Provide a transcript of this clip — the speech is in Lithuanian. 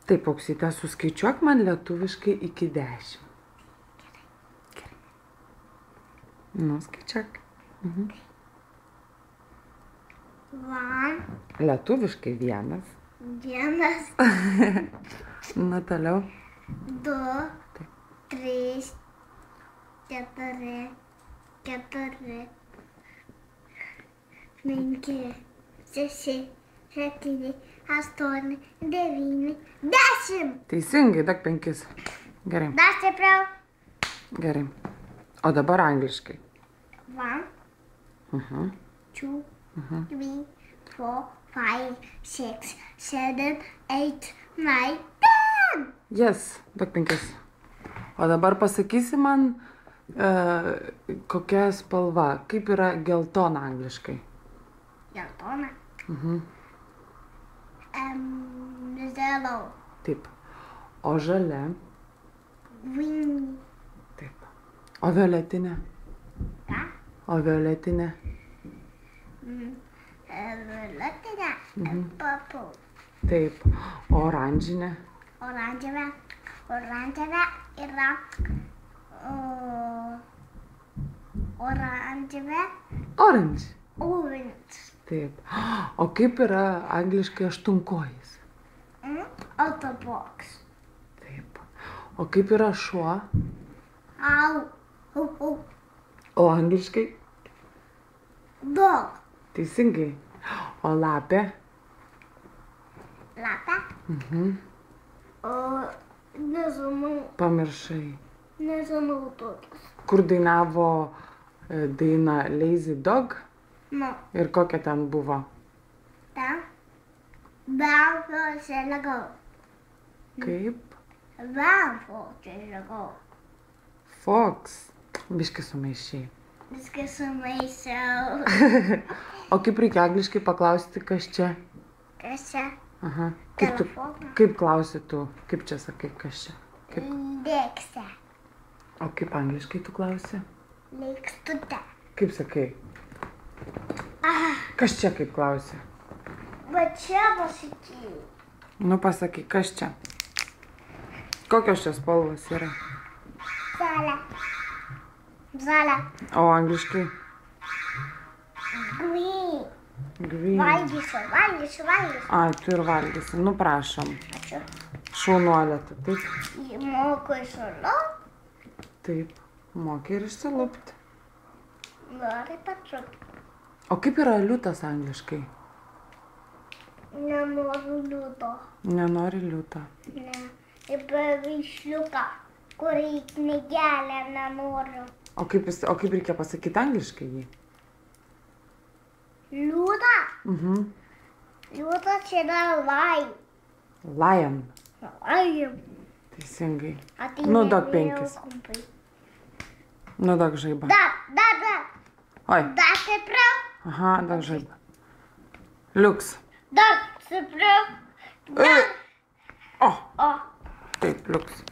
Taip, Auksyte, suskaičiuok man lietuviškai iki 10. Gerai. Nu, skaičiuok. One. Lietuviškai 1. Vienas. Nu, toliau. 2, 3, 4, 5, 6, 7, 8, 9, 10. Teisingai, dak 5. Gerai. Dar stipriau. Gerai. O dabar angliškai. 1, 2, 3, 4, 5, 6, 7, 8, 9, 10. Yes, dak 5. O dabar pasakysi man, kokia spalva, kaip yra geltona angliškai. Geltona. Yellow. Taip. O žalia. Green. Taip. O violetinė. Ką? O violetinė. Violetinė. Purple. Taip. O oranžinė. Oranžinė. Oranžinė yra. Oranžinė. Orange. Orange. Taip. O kaip yra angliškai aštunkojis? Autobox. Taip. O kaip yra šuo? Au. O angliškai? Dog. Teisingai. O lapė? Lapė. Nežinau. Pamiršai. Nežinau tokius. Kur dainavo dainą Lazy Dog? Nu, Ir kokia ten buvo? ten. Banko želagau. Kaip? Banko želagau. Fox. Biški sumaišiai. Viską sumaišiau. O kaip reikia angliškai paklausti, kas čia? Kas čia? Aha. Telefoną. Kaip klausi tu? Kaip čia sakai, kas čia? Lėkštė. O kaip angliškai tu klausi? Lėkštutė. Kaip sakai? Kas čia kaip klausi? Va čia pasakyk. Nu pasakai, kas čia? Kokios čia spalvos yra? Žalia. Žalia. O angliškai? Green. Green. Valgysiu. Ai, tu ir valgysi. Nu prašom. Ačiū. Šaunuolė tu, taip? Moku išsilu. Taip. Moki ir išsilupti. Nori pačiupti. O kaip yra liūtas angliškai? Nenoriu liūto. Nenori liūto. Ne. Ir paveiksliuką, kur į knygelę nenoriu. O kaip reikia pasakyti angliškai jį? Liūtą? Liūtas yra lion. Lion. Lion. Teisingai. Nu, duok 5. Nu, duok žaibą. Dar. Oi. Dar stipriau. Aha, duok žaibą. Liuks. Dar stipriau. O, O. taip, liuks.